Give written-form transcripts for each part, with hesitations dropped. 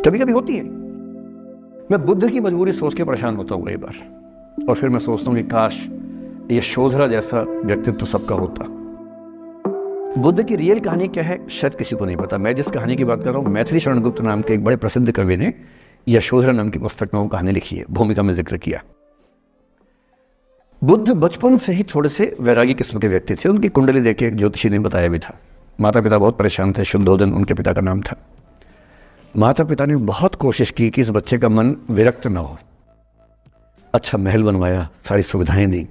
कभी कभी होती है। मैं बुद्ध की मजबूरी सोच के परेशान होता हूँ कई बार, और फिर मैं सोचता हूँ कि काश यशोधरा जैसा व्यक्तित्व सबका होता। बुद्ध की रियल कहानी क्या है शायद किसी को नहीं पता। मैं जिस कहानी की बात कर रहा हूँ, मैथिली शरण गुप्त नाम के एक बड़े प्रसिद्ध कवि ने यशोधरा नाम की पुस्तक में वो कहानी लिखी है, भूमिका में जिक्र किया। बुद्ध बचपन से ही थोड़े से वैरागी किस्म के व्यक्ति थे। उनकी कुंडली देख के एक ज्योतिषी ने बताया भी था। माता पिता बहुत परेशान थे, शुद्धोदन उनके पिता का नाम था। माता पिता ने बहुत कोशिश की कि इस बच्चे का मन विरक्त ना हो। अच्छा महल बनवाया, सारी सुविधाएं दी।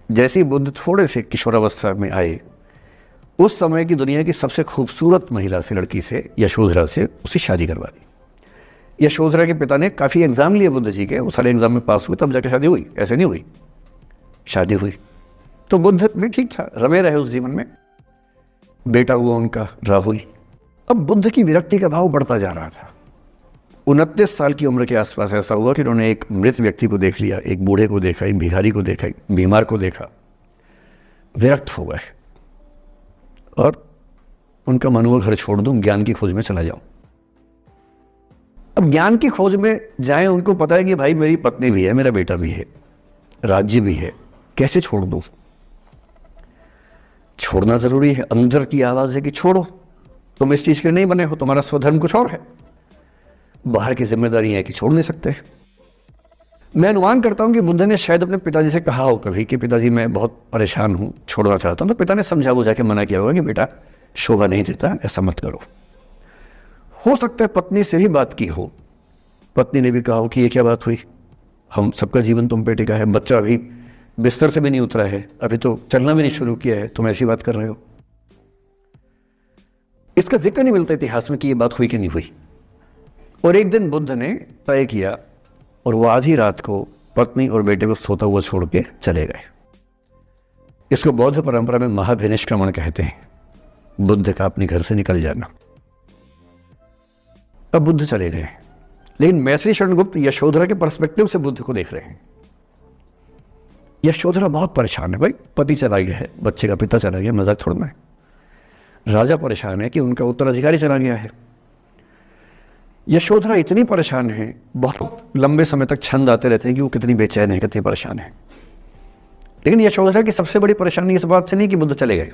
जैसे ही बुद्ध थोड़े से किशोरावस्था में आए, उस समय की दुनिया की सबसे खूबसूरत महिला से, लड़की से, यशोधरा से उसकी शादी करवा दी। यशोधरा के पिता ने काफ़ी एग्जाम लिए बुद्ध जी के, वो सारे एग्जाम में पास हुए, तब जाकर शादी हुई। ऐसे नहीं हुई, शादी हुई। तो बुद्ध भी ठीक था, रमे रहे उस जीवन में। बेटा हुआ उनका राहुल। अब बुद्ध की विरक्ति का भाव बढ़ता जा रहा था। 29 साल की उम्र के आसपास ऐसा हुआ कि उन्होंने एक मृत व्यक्ति को देख लिया, एक बूढ़े को देखा, एक भिखारी को देखा, एक बीमार को देखा। विरक्त हो गए और उनका मन हुआ घर छोड़ दूं, ज्ञान की खोज में चला जाऊं। अब ज्ञान की खोज में जाएं, उनको पता है कि भाई मेरी पत्नी भी है, मेरा बेटा भी है, राज्य भी है, कैसे छोड़ दूं? छोड़ना जरूरी है। अंदर की आवाज है कि छोड़ो, तुम इस चीज के नहीं बने हो, तुम्हारा स्वधर्म कुछ और है। बाहर की जिम्मेदारी है कि छोड़ नहीं सकते। मैं अनुमान करता हूं कि बुद्ध ने शायद अपने पिताजी से कहा हो कभी कि पिताजी मैं बहुत परेशान हूं, छोड़ना चाहता हूं। तो पिता ने समझा बुझा के मना किया होगा कि बेटा शोभा नहीं देता, ऐसा मत करो। हो सकता है पत्नी से भी बात की हो, पत्नी ने भी कहा हो कि ये क्या बात हुई, हम सबका जीवन तुम पे टिका है, बच्चा अभी बिस्तर से भी नहीं उतरा है, अभी तो चलना भी नहीं शुरू किया है, तुम ऐसी बात कर रहे हो। इसका जिक्र नहीं मिलता इतिहास में कि ये बात हुई कि नहीं हुई। और एक दिन बुद्ध ने तय किया और वो आधी रात को पत्नी और बेटे को सोता हुआ छोड़ के चले गए। इसको बौद्ध परंपरा में महाभिनिष्क्रमण कहते हैं, बुद्ध का अपने घर से निकल जाना। अब बुद्ध चले गए, लेकिन मैथिली शरण गुप्त यशोधरा के पर्सपेक्टिव से बुद्ध को देख रहे हैं। यशोधरा बहुत परेशान है, भाई पति चला गया है, बच्चे का पिता चला गया, मजाक छोड़ना है। राजा परेशान है कि उनका उत्तराधिकारी चला गया है। यशोधरा इतनी परेशान है, बहुत लंबे समय तक छंद आते रहते हैं कि वो कितनी बेचैन है, कितनी परेशान है। लेकिन यशोधरा की सबसे बड़ी परेशानी इस बात से नहीं कि बुद्ध चले गए,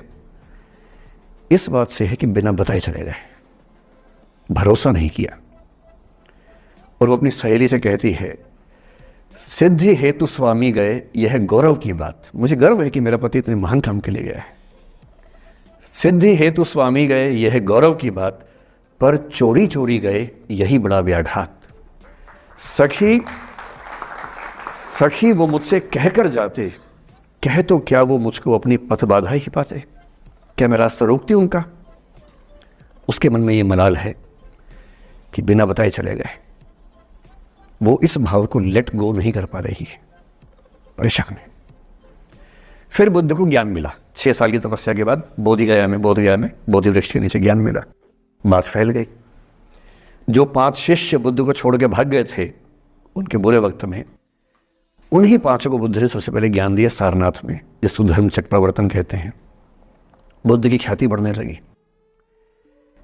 इस बात से है कि बिना बताए चले गए, भरोसा नहीं किया। और वो अपनी सहेली से कहती है, सिद्धि हेतु स्वामी गए, यह गौरव की बात। मुझे गर्व है कि मेरा पति इतने महान काम के लिए गया है। सिद्धि हेतु स्वामी गए, यह गौरव की बात, पर चोरी चोरी गए, यही बड़ा व्याघात। सखी वो मुझसे कहकर जाते, कह तो क्या वो मुझको अपनी पथ बाधा ही पाते, क्या मैं रास्ता रोकती उनका? उसके मन में ये मलाल है कि बिना बताए चले गए। वो इस भाव को लेट गो नहीं कर पा रही है, परेशान है। फिर बुद्ध को ज्ञान मिला 6 साल की तपस्या के बाद, बोधगया में बोधि वृक्ष के नीचे ज्ञान मिला। बात फैल गई। जो 5 शिष्य बुद्ध को छोड़ के भाग गए थे उनके बुरे वक्त में, उन्हीं 5 को बुद्ध ने सबसे पहले ज्ञान दिया सारनाथ में, जिसको धर्म चक्र प्रवर्तन कहते हैं। बुद्ध की ख्याति बढ़ने लगी।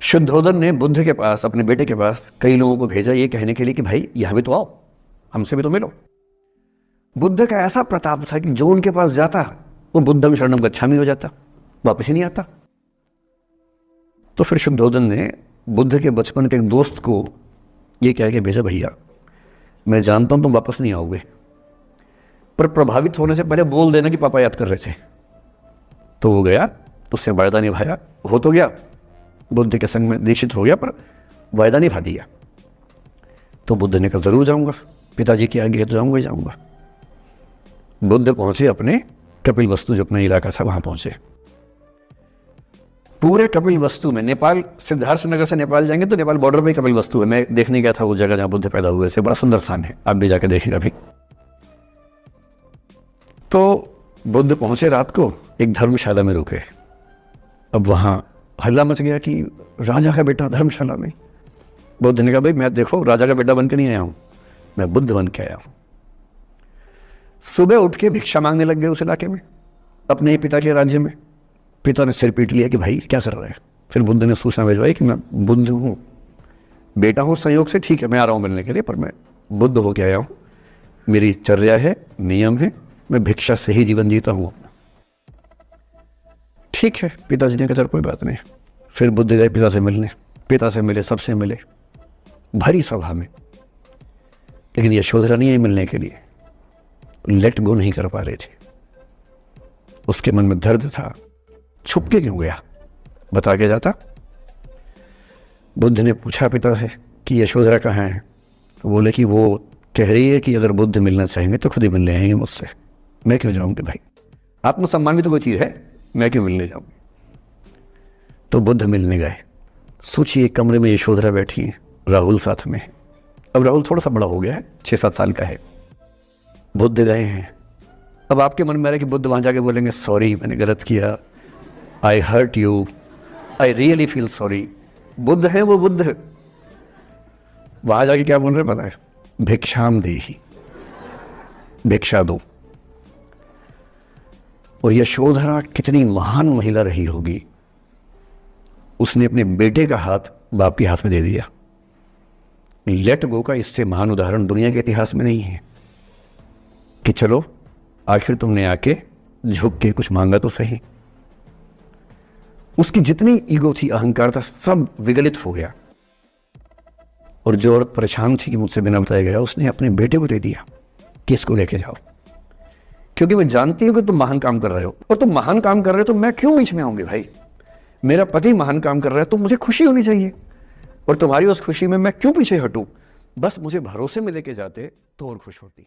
शुद्धोदन ने बुद्ध के पास, अपने बेटे के पास कई लोगों को भेजा ये कहने के लिए कि भाई यहाँ भी तो आओ, हमसे भी तो मिलो। बुद्ध का ऐसा प्रताप था कि जो उनके पास जाता वो बुद्धम शरणम गच्छामि हो जाता, वापस ही नहीं आता। तो फिर शुद्धोदन ने बुद्ध के बचपन के एक दोस्त को ये कह के भेजा, भैया मैं जानता हूं तुम वापस नहीं आओगे, पर प्रभावित होने से पहले बोल देना कि पापा याद कर रहे थे। तो वो गया, उससे वायदा निभाया, हो तो गया, बुद्ध के संग में दीक्षित हो गया, पर वायदा निभा दिया। तो बुद्ध ने कहा जरूर जाऊंगा, पिताजी की आगे तो जाऊंगा ही जाऊंगा। बुद्ध पहुंचे अपने कपिल वस्तु, जो अपना इलाका था, वहां पहुंचे। पूरे कपिल वस्तु में, नेपाल सिद्धार्थ नगर से नेपाल जाएंगे तो नेपाल बॉर्डर पे कपिल वस्तु है। मैं देखने गया था वो जगह जहां बुद्ध पैदा हुए थे, बड़ा सुंदर स्थान है, आप भी जाके देखेंगे अभी। तो बुद्ध पहुंचे रात को, एक धर्मशाला में रुके। अब वहां हल्ला मच गया कि राजा का बेटा धर्मशाला में। बुद्ध ने कहा भाई मैं देखो राजा का बेटा बन के नहीं आया हूं, मैं बुद्ध बन के आया हूं। सुबह उठ के भिक्षा मांगने लग गए उस इलाके में, अपने ही पिता के राज्य में। पिता ने सिर पीट लिया कि भाई क्या कर रहे हैं। फिर बुद्ध ने सूचना भिजवाई कि मैं बुद्ध हूँ, बेटा हूँ संयोग से, ठीक है, मैं आ रहा हूँ मिलने के लिए, पर मैं बुद्ध होके आया हूँ, मेरी चर्या है, नियम है, मैं भिक्षा से ही जीवन जीता हूँ अपना। ठीक है, पिताजी ने कहा चल कोई बात नहीं। फिर बुद्ध गए पिता से मिलने, पिता से मिले, सबसे मिले, भरी सभा में, लेकिन यशोधरा नहीं आई मिलने के लिए, लेट गो नहीं कर पा रहे थे। उसके मन में दर्द था, छुप के क्यों गया, बता के जाता। बुद्ध ने पूछा पिता से कि यशोधरा कहाँ है, तो बोले कि वो कह रही है कि अगर बुद्ध मिलना चाहेंगे तो खुद ही मिलने आएंगे मुझसे, मैं क्यों जाऊंगी भाई, आत्मसम्मान भी तो कोई चीज़ है, मैं क्यों मिलने जाऊंगी। तो बुद्ध मिलने गए। सोचिए कमरे में यशोधरा बैठी है, राहुल साथ में। अब राहुल थोड़ा सा बड़ा हो गया है, 6-7 साल का है। बुद्ध गए हैं। अब आपके मन में आ रहा है कि बुद्ध वहाँ जाके बोलेंगे सॉरी मैंने गलत किया, I hurt you, I really feel sorry. Buddha है वो बुद्ध, वहाँ जाके क्या बोल रहे पता है, भिक्षाम देहि, भिक्षा दो। और यशोधरा कितनी महान महिला रही होगी, उसने अपने बेटे का हाथ बाप के हाथ में दे दिया। लेट गो का इससे महान उदाहरण दुनिया के इतिहास में नहीं है कि चलो आखिर तुमने आके झुक के कुछ मांगा तो सही। उसकी जितनी ईगो थी, अहंकार था, सब विगलित हो गया। और जो औरत परेशान थी कि मुझसे बिना बताया गया, उसने अपने बेटे को दे दिया कि इसको लेके जाओ, क्योंकि मैं जानती हूं कि तुम महान काम कर रहे हो, और तुम महान काम कर रहे हो तो मैं क्यों बीच में आऊंगी भाई। मेरा पति महान काम कर रहा है तो मुझे खुशी होनी चाहिए, और तुम्हारी उस खुशी में मैं क्यों पीछे हटूं। बस मुझे भरोसे में लेके जाते तो और खुश होती।